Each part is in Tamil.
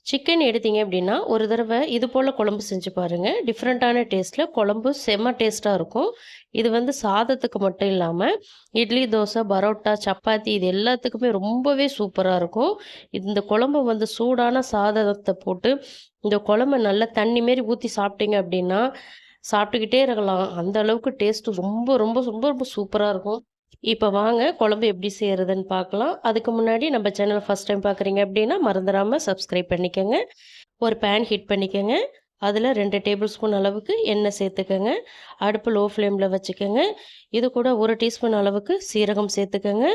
சிக்கன் எடுத்தீங்க அப்படின்னா, ஒரு தடவ இது போல குழம்பு செஞ்சு பாருங்க. டிஃப்ரெண்ட்டான டேஸ்ட்ல குழம்பு செம்ம டேஸ்ட்டா இருக்கும். இது வந்து சாதத்துக்கு மட்டும் இல்லாம, இட்லி, தோசை, பரோட்டா, சப்பாத்தி இது எல்லாத்துக்குமே ரொம்பவே சூப்பரா இருக்கும். இந்த குழம்பு வந்து சூடான சாதத்த போட்டு, இந்த குழம்ப நல்லா தண்ணி மாரி ஊத்தி சாப்பிட்டீங்க அப்படின்னா, சாப்பிட்டுக்கிட்டே இருக்கலாம். அந்த அளவுக்கு டேஸ்ட்டு ரொம்ப ரொம்ப ரொம்ப ரொம்ப சூப்பரா இருக்கும். இப்ப வாங்க குழம்பு எப்படி செய்றதுன்னு பார்க்கலாம். அதுக்கு முன்னாடி நம்ம சேனல் ஃபர்ஸ்ட் டைம் பார்க்குறீங்க அப்படின்னா, மறந்துடாம சப்ஸ்கிரைப் பண்ணிக்கங்க. ஒரு பேன் ஹீட் பண்ணிக்கங்க. அதில 2 டேபிள் ஸ்பூன் அளவுக்கு எண்ணெய் சேர்த்துக்கங்க. அடுப்பு லோ ஃப்ளேம்ல வச்சுக்கங்க. இது கூட 1 டீஸ்பூன் அளவுக்கு சீரகம் சேர்த்துக்கங்க.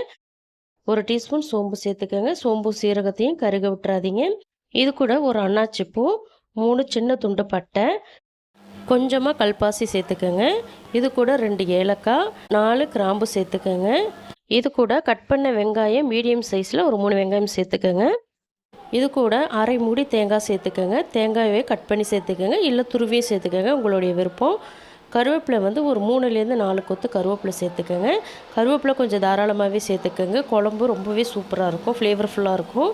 1 டீஸ்பூன் சோம்பு சேர்த்துக்கங்க. சோம்பு, சீரகத்தையும் கருக விட்டுறாதீங்க. இது கூட ஒரு அன்னாச்சி பூ, 3 சின்ன துண்டு பட்டை, கொஞ்சமா கல்பாசி சேர்த்துக்கங்க. இது கூட 2 ஏலக்காய், 4 கிராம்பு சேர்த்துக்கங்க. இது கூட கட் பண்ண வெங்காயம் மீடியம் சைஸில் ஒரு 3 வெங்காயம் சேர்த்துக்கங்க. இது கூட அரை மூடி தேங்காய் சேர்த்துக்கங்க. தேங்காயை கட் பண்ணி சேர்த்துக்கங்க, இல்லை துருவியே சேர்த்துக்கங்க, உங்களுடைய விருப்பம். கருவேப்பிலை வந்து ஒரு 3லேருந்து 4 கொத்து கருவேப்பிலை சேர்த்துக்கங்க. கருவேப்பிலை கொஞ்சம் தாராளமாகவே சேர்த்துக்கங்க. குழம்பு ரொம்பவே சூப்பராக இருக்கும், ஃப்ளேவர்ஃபுல்லாக இருக்கும்.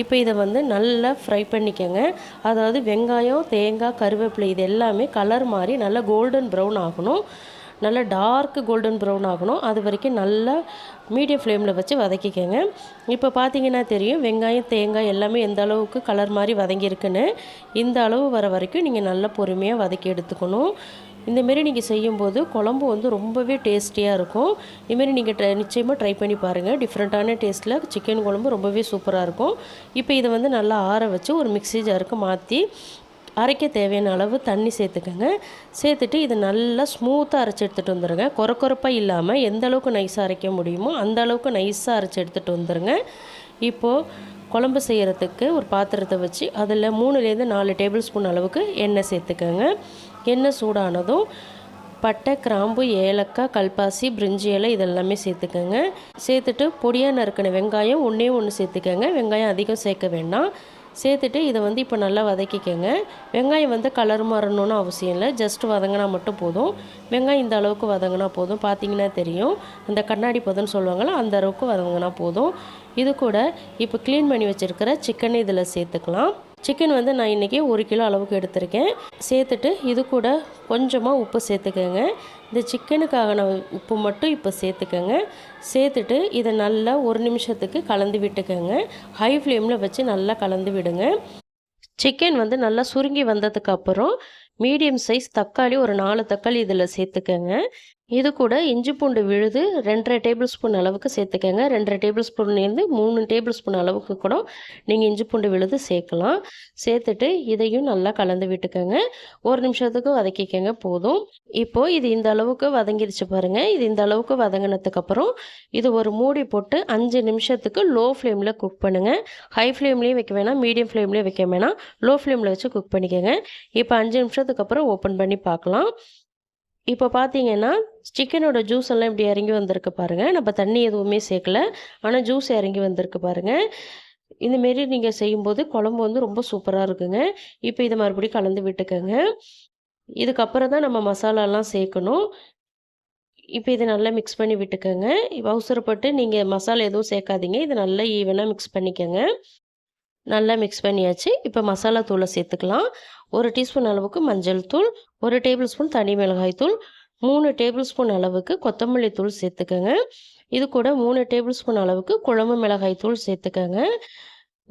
இப்போ இதை வந்து நல்லா ஃப்ரை பண்ணிக்கங்க. அதாவது வெங்காயம், தேங்காய், கருவேப்பிலை இது எல்லாமே கலர் மாதிரி நல்லா கோல்டன் ப்ரௌன் ஆகணும். நல்லா டார்க் கோல்டன் ப்ரௌன் ஆகணும். அது வரைக்கும் நல்லா மீடியம் ஃப்ளேமில் வச்சு வதக்கிக்கங்க. இப்போ பார்த்தீங்கன்னா தெரியும் வெங்காயம், தேங்காய் எல்லாமே எந்த அளவுக்கு கலர் மாதிரி வதங்கியிருக்குன்னு. இந்த அளவு வர வரைக்கும் நீங்கள் நல்லா பொறுமையாக வதக்கி எடுத்துக்கணும். இந்தமாரி நீங்கள் செய்யும்போது குழம்பு வந்து ரொம்பவே டேஸ்டியாக இருக்கும். இதுமாரி நீங்கள் நிச்சயமாக ட்ரை பண்ணி பாருங்கள். டிஃப்ரெண்ட்டான டேஸ்ட்டில் சிக்கன் குழம்பு ரொம்பவே சூப்பராக இருக்கும். இப்போ இதை வந்து நல்லா ஆற வச்சு ஒரு மிக்ஸி ஜாருக்கு மாற்றி அரைக்க தேவையான அளவு தண்ணி சேர்த்துக்கங்க. சேர்த்துட்டு இதை நல்லா ஸ்மூத்தாக அரைச்சி எடுத்துகிட்டு வந்துடுங்க. கொரப்பாக இல்லாமல் எந்த அளவுக்கு நைஸாக அரைக்க முடியுமோ அந்த அளவுக்கு நைஸாக அரைச்சி எடுத்துகிட்டு வந்துடுங்க. இப்போது குழம்பு செய்கிறதுக்கு ஒரு பாத்திரத்தை வச்சு அதில் 3லேருந்து 4 டேபிள் ஸ்பூன் அளவுக்கு எண்ணெய் சேர்த்துக்கங்க. எண்ணெய் சூடானதும் பட்டை, கிராம்பு, ஏலக்காய், கல்பாசி, பிரிஞ்சி இலை இதெல்லாமே சேர்த்துக்கங்க. சேர்த்துட்டு பொடியாக நறுக்கின வெங்காயம் ஒன்றே ஒன்று சேர்த்துக்கங்க. வெங்காயம் அதிகம் சேர்க்க வேண்டாம். சேர்த்துட்டு இதை வந்து இப்போ நல்லா வதக்கிக்கங்க. வெங்காயம் வந்து கலர் மாறணும்னு அவசியம் இல்லை, ஜஸ்ட் வதங்கினா மட்டும் போதும். வெங்காயம் இந்த அளவுக்கு வதங்கினா போதும். பார்த்தீங்கன்னா தெரியும், அந்த கண்ணாடி பதம்னு சொல்லுவாங்கள்ல, அந்த அளவுக்கு வதங்கினா போதும். இது கூட இப்போ க்ளீன் பண்ணி வச்சுருக்கிற சிக்கனை இதில் சேர்த்துக்கலாம். சிக்கன் வந்து நான் இன்றைக்கி 1 கிலோ அளவுக்கு எடுத்திருக்கேன். சேர்த்துட்டு இது கூட கொஞ்சமாக உப்பு சேர்த்துக்கங்க. இந்த சிக்கனுக்கான உப்பு மட்டும் இப்போ சேர்த்துக்கங்க. சேர்த்துட்டு இதை நல்லா 1 நிமிஷத்துக்கு கலந்து விட்டுக்கங்க. ஹை ஃப்ளேமில் வச்சு நல்லா கலந்து விடுங்க. சிக்கன் வந்து நல்லா சுருங்கி வந்ததுக்கப்புறம் மீடியம் சைஸ் தக்காளி ஒரு 4 தக்காளி இதில் சேர்த்துக்கங்க. இது கூட இஞ்சி பூண்டு விழுது 2 1/2 டேபிள் ஸ்பூன் அளவுக்கு சேர்த்துக்கங்க. 2 1/2 டேபிள் ஸ்பூன்லேருந்து 3 டேபிள் ஸ்பூன் அளவுக்கு கூட நீங்கள் இஞ்சி பூண்டு விழுது சேர்க்கலாம். சேர்த்துட்டு இதையும் நல்லா கலந்து விட்டுக்கங்க. 1 நிமிஷத்துக்கு வதக்கிக்கங்க போதும். இப்போது இது இந்த அளவுக்கு வதங்கிடுச்சு பாருங்கள். இது இந்த அளவுக்கு வதங்கினதுக்கப்புறம் இது ஒரு மூடி போட்டு 5 நிமிஷத்துக்கு லோ ஃப்ளேமில் குக் பண்ணுங்கள். ஹை ஃப்ளேம்லேயும் வைக்க வேணாம், மீடியம் ஃப்ளேம்லேயும் வைக்க வேணாம், லோ ஃப்ளேமில் வச்சு குக் பண்ணிக்கோங்க. இப்போ 5 நிமிஷத்துக்கு அப்புறம் ஓப்பன் பண்ணி பார்க்கலாம். இப்போ பார்த்தீங்கன்னா சிக்கனோட ஜூஸ் எல்லாம் இப்படி இறங்கி வந்திருக்கு பாருங்கள். நம்ம தண்ணி எதுவுமே சேர்க்கல, ஆனால் ஜூஸ் இறங்கி வந்திருக்கு பாருங்கள். இந்தமாரி நீங்கள் செய்யும்போது குழம்பு வந்து ரொம்ப சூப்பராக இருக்குங்க. இப்போ இதை மறுபடியும் கலந்து விட்டுக்கோங்க. இதுக்கப்புறம் தான் நம்ம மசாலாலாம் சேர்க்கணும். இப்போ இதை நல்லா மிக்ஸ் பண்ணி விட்டுக்கோங்க. அவசரப்பட்டு நீங்கள் மசாலா எதுவும் சேர்க்காதீங்க. இதை நல்லா ஈவனாக மிக்ஸ் பண்ணிக்கோங்க. நல்லா மிக்ஸ் பண்ணியாச்சு. இப்போ மசாலா தூளை சேர்த்துக்கலாம். 1 டீஸ்பூன் அளவுக்கு மஞ்சள் தூள், 1 டேபிள் ஸ்பூன் தனி மிளகாய் தூள், 3 டேபிள் ஸ்பூன் அளவுக்கு கொத்தமல்லி தூள் சேர்த்துக்கங்க. இது கூட 3 டேபிள் ஸ்பூன் அளவுக்கு குழம்பு மிளகாய் தூள் சேர்த்துக்கங்க.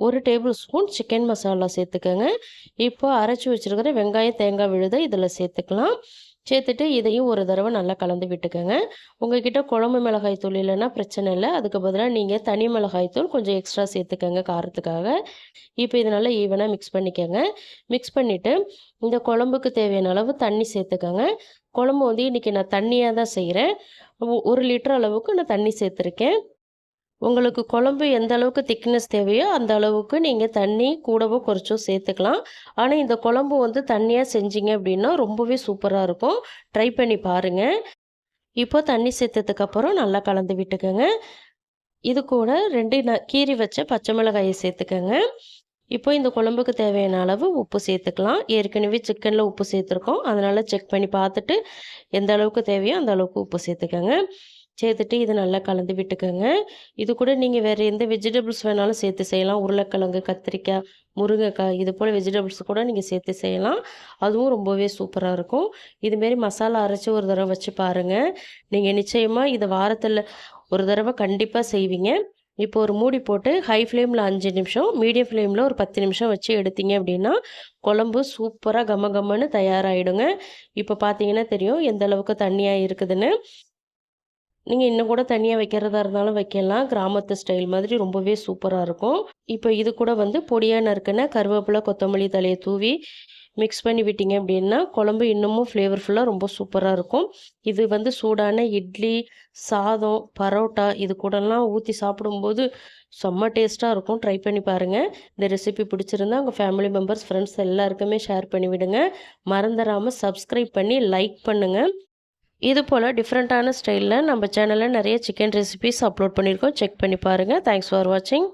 1 டேபிள் ஸ்பூன் சிக்கன் மசாலா சேர்த்துக்கங்க. இப்போ அரைச்சி வச்சுருக்கிற வெங்காயம், தேங்காய் விழுதை இதில் சேர்த்துக்கலாம். சேர்த்துட்டு இதையும் ஒரு தடவை நல்லா கலந்து விட்டுக்கோங்க. உங்கள்கிட்ட குழம்பு மிளகாய் தூள் இல்லைன்னா பிரச்சனை இல்லை, அதுக்கு பதிலாக நீங்கள் தனி மிளகாய் தூள் கொஞ்சம் எக்ஸ்ட்ரா சேர்த்துக்கங்க காரத்துக்காக. இப்போ இது நல்லா ஈவனாக மிக்ஸ் பண்ணிக்கோங்க. மிக்ஸ் பண்ணிவிட்டு இந்த குழம்புக்கு தேவையான அளவு தண்ணி சேர்த்துக்கோங்க. குழம்பு வந்து இன்றைக்கி நான் தண்ணியாக தான் செய்கிறேன். 1 லிட்டர் அளவுக்கு நான் தண்ணி சேர்த்துருக்கேன். உங்களுக்கு குழம்பு எந்த அளவுக்கு திக்னஸ் தேவையோ அந்த அளவுக்கு நீங்கள் தண்ணி கூடவோ குறைச்சோ சேர்த்துக்கலாம். ஆனால் இந்த குழம்பு வந்து தண்ணியாக செஞ்சீங்க அப்படின்னா ரொம்பவே சூப்பராக இருக்கும். ட்ரை பண்ணி பாருங்கள். இப்போ தண்ணி சேர்த்ததுக்கப்புறம் நல்லா கலந்து விட்டுக்கோங்க. இது கூட 2 கீறி வச்ச பச்சை மிளகாயை சேர்த்துக்கோங்க. இப்போ இந்த குழம்புக்கு தேவையான அளவு உப்பு சேர்த்துக்கலாம். ஏற்கனவே சிக்கனில் உப்பு சேர்த்துருக்கோம், அதனால் செக் பண்ணி பார்த்துட்டு எந்த அளவுக்கு தேவையோ அந்த அளவுக்கு உப்பு சேர்த்துக்கோங்க. சேர்த்துட்டு இத நல்லா கலந்து விட்டுக்கங்க. இது கூட நீங்க வேற எந்த வெஜிடபிள்ஸ் வேணாலும் சேர்த்து செய்யலாம். உருளைக்கிழங்கு, கத்திரிக்காய், முருங்கைக்காய் இது போல வெஜிடபிள்ஸ் கூட நீங்க சேர்த்து செய்யலாம். அதுவும் ரொம்பவே சூப்பரா இருக்கும். இதுமாரி மசாலா அரைச்சு ஒரு தடவ வச்சு பாருங்க. நீங்க நிச்சயமா இத வாரத்துல ஒரு தடவ கண்டிப்பா செய்வீங்க. இப்போ ஒரு மூடி போட்டு ஹை ஃப்ளேம்ல 5 நிமிஷம், மீடியம் ஃப்ளேம்ல ஒரு 10 நிமிஷம் வச்சு எடுத்தீங்க அப்படின்னா, குழம்பு சூப்பரா கமகமன்னு தயாராகிடுங்க. இப்போ பார்த்தீங்கன்னா தெரியும் எந்த அளவுக்கு தண்ணியா இருக்குதுன்னு. நீங்க இன்னும் கூட தனியா வைக்கிறதா இருந்தாலும் வைக்கலாம். கிராமத்து ஸ்டைல் மாதிரி ரொம்பவே சூப்பரா இருக்கும். இப்போ இது கூட வந்து பொடியா நறுக்குன கருவேப்பிலை, கொத்தமல்லி தழைய தூவி மிக்ஸ் பண்ணி விட்டீங்க அப்படின்னா, குழம்பு இன்னமும் ஃப்ளேவர்ஃபுல்லா ரொம்ப சூப்பரா இருக்கும். இது வந்து சூடான இட்லி, சாதம், பரோட்டா இது கூடலாம் ஊத்தி சாப்பிடும்போது செம்ம டேஸ்ட்டா இருக்கும். ட்ரை பண்ணி பாருங்க. இந்த ரெசிபி பிடிச்சிருந்தா உங்க ஃபேமிலி மெம்பர்ஸ், ஃப்ரெண்ட்ஸ் எல்லாருக்குமே ஷேர் பண்ணி விடுங்க. மறந்துறாம சப்ஸ்கிரைப் பண்ணி லைக் பண்ணுங்க. இது போல் டிஃப்ரெண்ட்டான ஸ்டைலில் நம்ம சேனலில் நிறைய சிக்கன் ரெசிபீஸ் அப்லோட் பண்ணியிருக்கோம். செக் பண்ணி பாருங்கள். தேங்க்ஸ் ஃபார் வாட்சிங்.